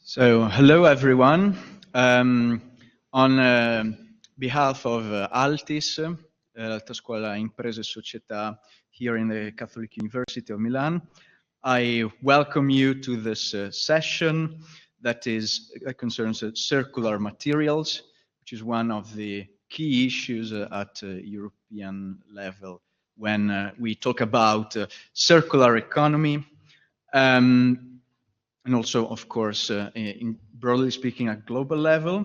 So, hello everyone. On behalf of Altis, Alta Scuola Imprese e Società, here in the Catholic University of Milan, I welcome you to this session that concerns circular materials, which is one of the key issues at European level when we talk about circular economy. And also, of course, broadly speaking, at global level.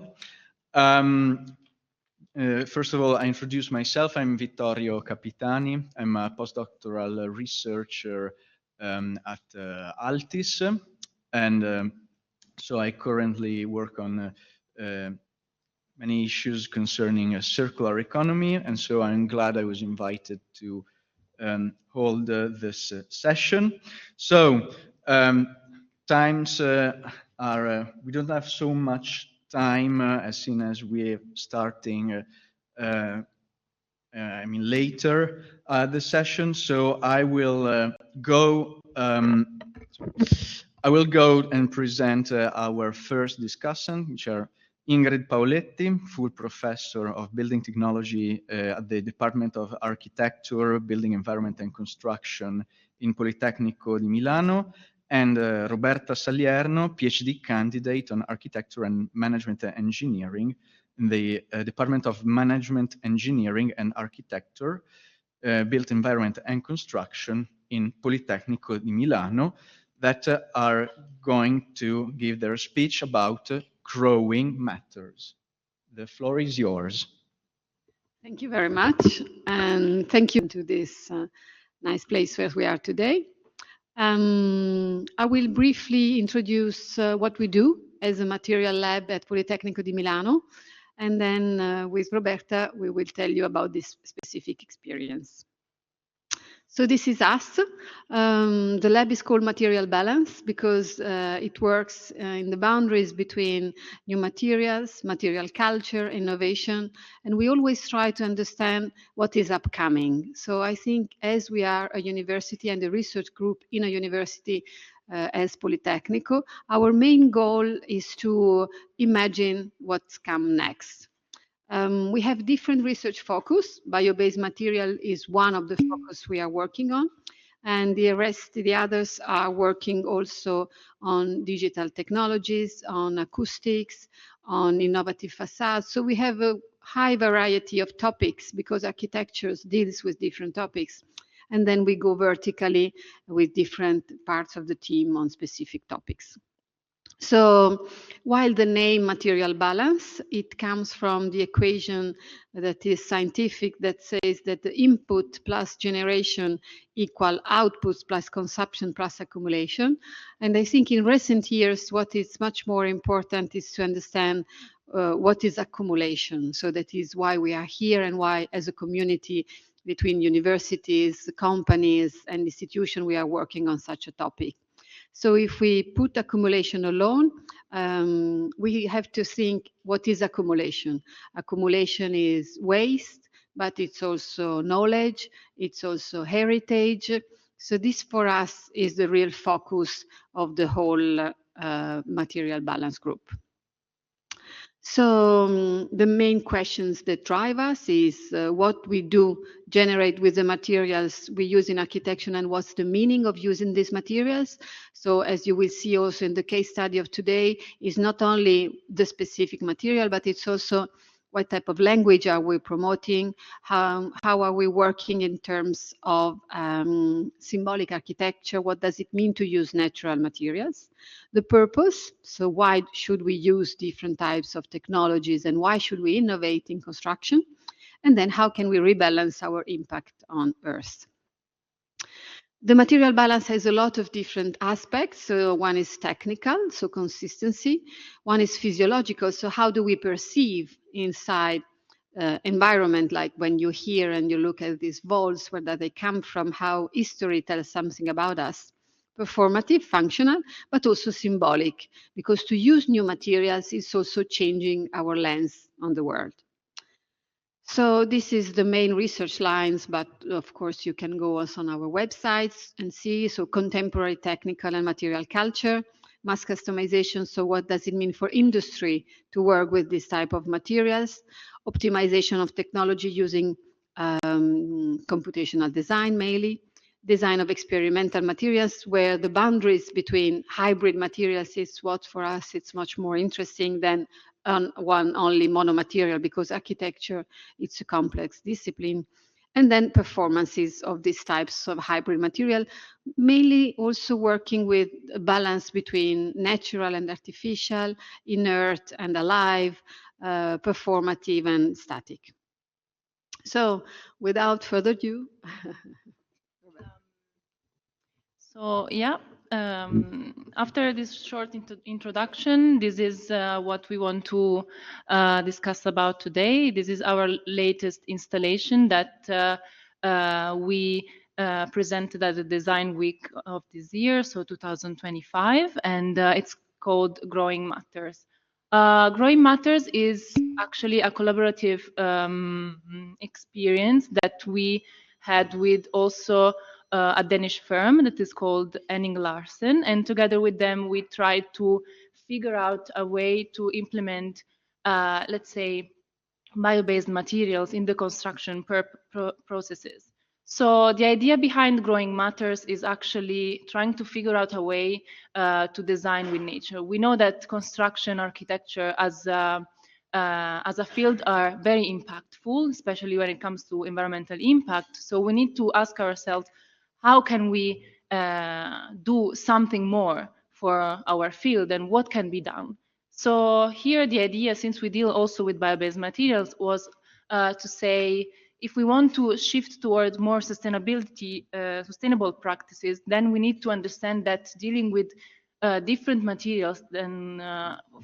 First of all, I introduce myself. I'm Vittorio Capitani. I'm a postdoctoral researcher at Altis, and so I currently work on many issues concerning a circular economy, and so I'm glad I was invited to hold this session. So, times we don't have so much time as soon as we're starting later the session, so I will go and present our first discussant, which are Ingrid Paoletti, full professor of building technology at the Department of Architecture, Building Environment and Construction in Politecnico di Milano, and Roberta Salierno, PhD candidate on Architecture and Management Engineering in the Department of Management Engineering and Architecture, Built Environment and Construction in Politecnico di Milano, that are going to give their speech about growing matters. The floor is yours. Thank you very much, and thank you to this nice place where we are today. I will briefly introduce what we do as a material lab at Politecnico di Milano, and then with Roberta, we will tell you about this specific experience. So this is us. The lab is called Material Balance because it works in the boundaries between new materials, material culture, innovation, and we always try to understand what is upcoming. So I think as we are a university and a research group in a university as Politecnico, our main goal is to imagine what's come next. We have different research focus. Bio-based material is one of the focus we are working on, and the others are working also on digital technologies, on acoustics, on innovative facades. So we have a high variety of topics because architecture deals with different topics. And then we go vertically with different parts of the team on specific topics. So while the name material balance, it comes from the equation that is scientific that says that the input plus generation equal outputs plus consumption plus accumulation. And I think in recent years, what is much more important is to understand what is accumulation. So that is why we are here and why as a community between universities, companies, and institutions, we are working on such a topic. So if we put accumulation alone, we have to think what is accumulation. Accumulation is waste, but it's also knowledge, it's also heritage. So this for us is the real focus of the whole material balance group. So the main questions that drive us is what we do generate with the materials we use in architecture and what's the meaning of using these materials. So as you will see also in the case study of today, is not only the specific material, but it's also what type of language are we promoting, how are we working in terms of symbolic architecture, what does it mean to use natural materials, the purpose, so why should we use different types of technologies and why should we innovate in construction, and then how can we rebalance our impact on Earth. The material balance has a lot of different aspects. So one is technical, so consistency. One is physiological, so how do we perceive inside environment, like when you hear and you look at these walls, where do they come from, how history tells something about us. Performative, functional, but also symbolic, because to use new materials is also changing our lens on the world. So this is the main research lines, but of course you can go also on our websites and see. So contemporary technical and material culture, mass customization. So what does it mean for industry to work with this type of materials? Optimization of technology using computational design mainly. Design of experimental materials where the boundaries between hybrid materials is what for us it's much more interesting than one only monomaterial, because architecture it's a complex discipline. And then performances of these types of hybrid material, mainly also working with a balance between natural and artificial, inert and alive, performative and static. So without further ado, So yeah, after this short introduction, this is what we want to discuss about today. This is our latest installation that we presented at the Design Week of this year, so 2025, and it's called Growing Matters. Growing Matters is actually a collaborative experience that we had with also a Danish firm that is called Henning Larsen, and together with them we tried to figure out a way to implement, let's say, bio-based materials in the construction processes. So the idea behind Growing Matters is actually trying to figure out a way to design with nature. We know that construction architecture as a field are very impactful, especially when it comes to environmental impact. So we need to ask ourselves, how can we do something more for our field, and what can be done? So here the idea, since we deal also with bio-based materials, was to say, if we want to shift towards more sustainable practices, then we need to understand that dealing with different materials than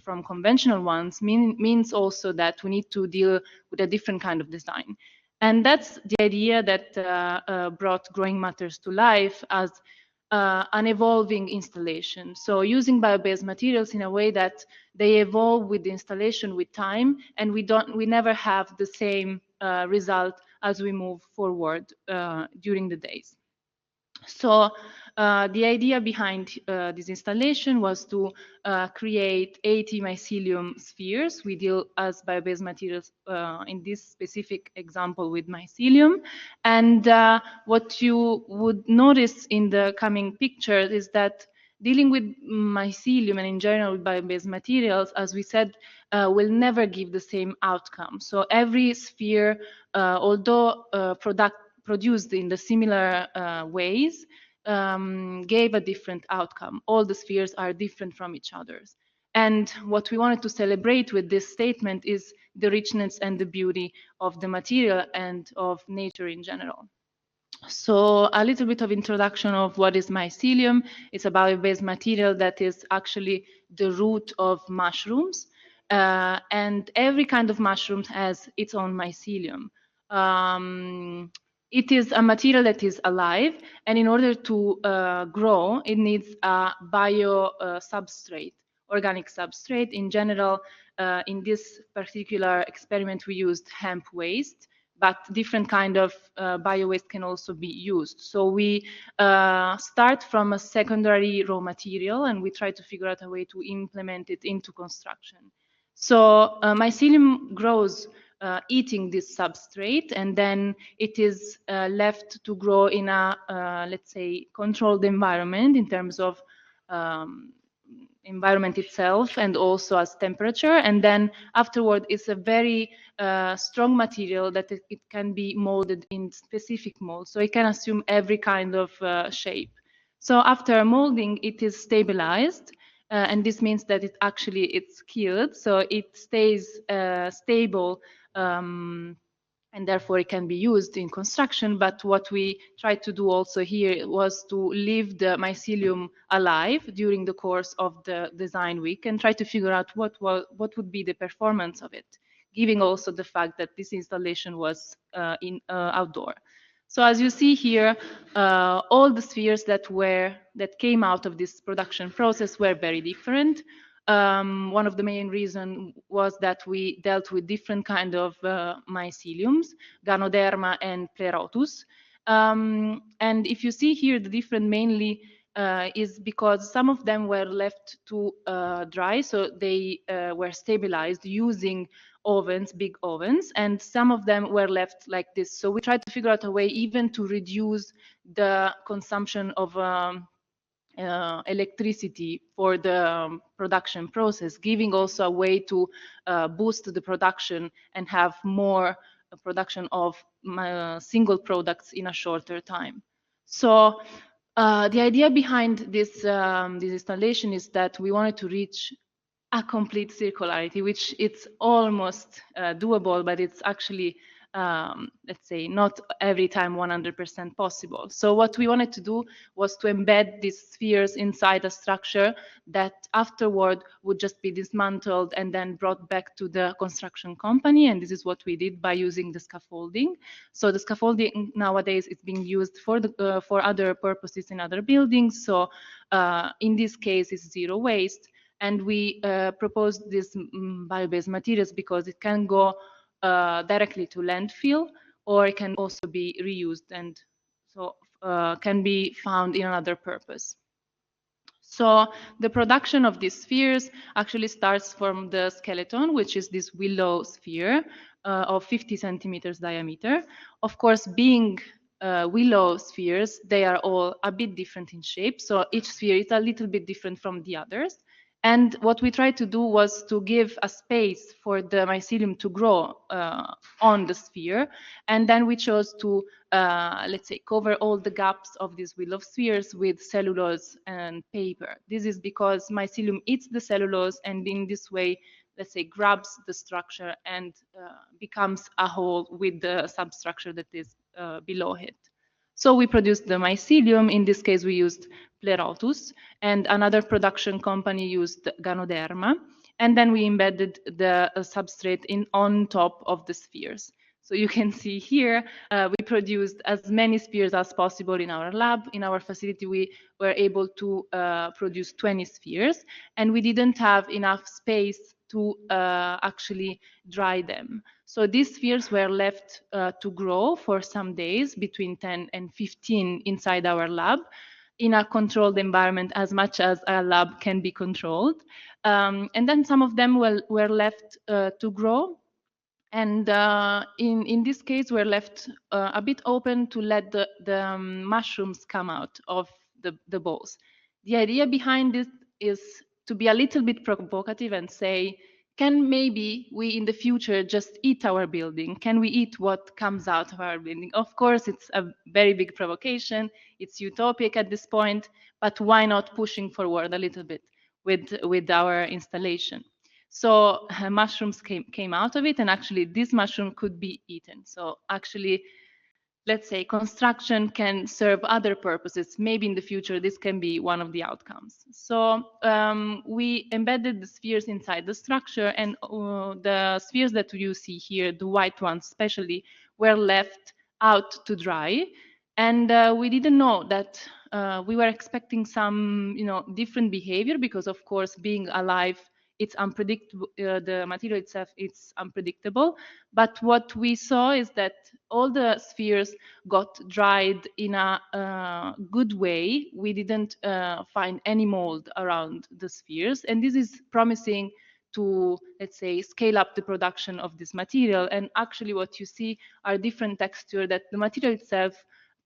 from conventional ones means also that we need to deal with a different kind of design. And that's the idea that brought Growing Matters to life as an evolving installation. So using bio-based materials in a way that they evolve with the installation with time, and we never have the same result as we move forward during the days. So the idea behind this installation was to create 80 mycelium spheres. We deal as bio-based materials in this specific example with mycelium. And what you would notice in the coming pictures is that dealing with mycelium and in general with bio-based materials, as we said, will never give the same outcome. So every sphere, although produced in the similar ways, gave a different outcome. All the spheres are different from each other. And what we wanted to celebrate with this statement is the richness and the beauty of the material and of nature in general. So a little bit of introduction of what is mycelium. It's a bio-based material that is actually the root of mushrooms. And every kind of mushroom has its own mycelium. It is a material that is alive, and in order to grow, it needs a bio substrate, organic substrate. In general, in this particular experiment, we used hemp waste, but different kind of bio-waste can also be used. So we start from a secondary raw material, and we try to figure out a way to implement it into construction. So mycelium grows eating this substrate, and then it is left to grow in a, let's say, controlled environment in terms of environment itself and also as temperature. And then afterward, it's a very strong material that it can be molded in specific molds. So it can assume every kind of shape. So after molding, it is stabilized. And this means that it's killed, so it stays stable, and therefore it can be used in construction. But what we tried to do also here was to leave the mycelium alive during the course of the design week and try to figure out what would be the performance of it, giving also the fact that this installation was outdoor. So as you see here, all the spheres that came out of this production process were very different. One of the main reasons was that we dealt with different kind of myceliums, Ganoderma and Pleurotus. And if you see here, the different mainly is because some of them were left to dry, so they were stabilized using ovens, big ovens, and some of them were left like this. So we tried to figure out a way even to reduce the consumption of electricity for the production process, giving also a way to boost the production and have more production of single products in a shorter time. So the idea behind this installation is that we wanted to reach a complete circularity, which it's almost doable, but it's actually, let's say, not every time 100% possible. So what we wanted to do was to embed these spheres inside a structure that afterward would just be dismantled and then brought back to the construction company. And this is what we did by using the scaffolding. So the scaffolding nowadays is being used for other purposes in other buildings. So in this case, it's zero waste. And we proposed these bio-based materials because it can go directly to landfill, or it can also be reused and so can be found in another purpose. So the production of these spheres actually starts from the skeleton, which is this willow sphere of 50 centimeters diameter. Of course, being willow spheres, they are all a bit different in shape. So each sphere is a little bit different from the others. And what we tried to do was to give a space for the mycelium to grow on the sphere. And then we chose to, let's say, cover all the gaps of these willow spheres with cellulose and paper. This is because mycelium eats the cellulose and in this way, let's say, grabs the structure and becomes a whole with the substructure that is below it. So we produced the mycelium. In this case, we used Pleurotus, and another production company used Ganoderma. And then we embedded the substrate on top of the spheres. So you can see here, we produced as many spheres as possible in our lab. In our facility, we were able to produce 20 spheres, and we didn't have enough space to actually dry them. So these spheres were left to grow for some days, between 10 and 15 inside our lab, in a controlled environment as much as a lab can be controlled. And then some of them were left to grow. And in this case, we're left a bit open to let the mushrooms come out of the balls. The idea behind this is to be a little bit provocative and say, can maybe we in the future just eat our building? Can we eat what comes out of our building? Of course, it's a very big provocation. It's utopic at this point, but why not pushing forward a little bit with our installation? So mushrooms came out of it, and actually this mushroom could be eaten. So actually, let's say construction can serve other purposes. Maybe in the future, this can be one of the outcomes. So we embedded the spheres inside the structure, and the spheres that you see here, the white ones especially, were left out to dry. And we didn't know that we were expecting some, different behavior because, of course, being alive, it's unpredictable. The material itself, it's unpredictable. But what we saw is that all the spheres got dried in a good way. We didn't find any mold around the spheres. And this is promising to, let's say, scale up the production of this material. And actually what you see are different textures that the material itself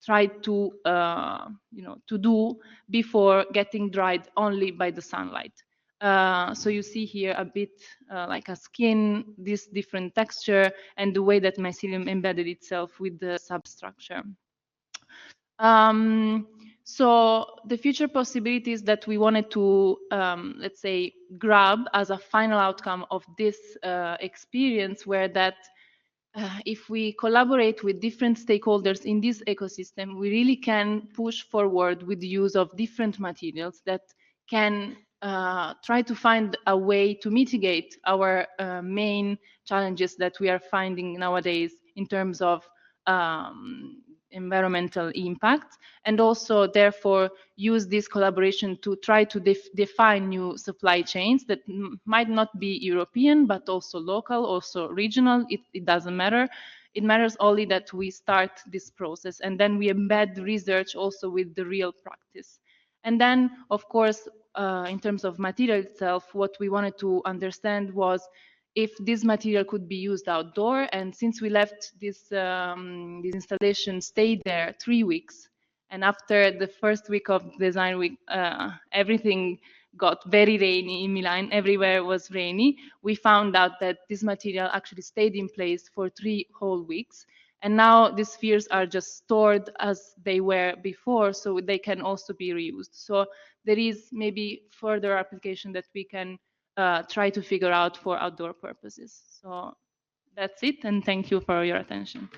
tried to, to do before getting dried only by the sunlight. So you see here a bit like a skin, this different texture, and the way that mycelium embedded itself with the substructure. So the future possibilities that we wanted to, let's say, grab as a final outcome of this experience were that if we collaborate with different stakeholders in this ecosystem, we really can push forward with the use of different materials that can try to find a way to mitigate our main challenges that we are finding nowadays in terms of environmental impact, and also therefore use this collaboration to try to define new supply chains that might not be European, but also local, also regional. It doesn't matter. It matters only that we start this process and then we embed research also with the real practice. And then, of course, in terms of material itself, what we wanted to understand was if this material could be used outdoor. And since we left this installation stayed there 3 weeks, and after the first week of design week, everything got very rainy in Milan, everywhere was rainy, we found out that this material actually stayed in place for 3 whole weeks. And now these spheres are just stored as they were before, so they can also be reused. So there is maybe further application that we can try to figure out for outdoor purposes. So that's it, and thank you for your attention.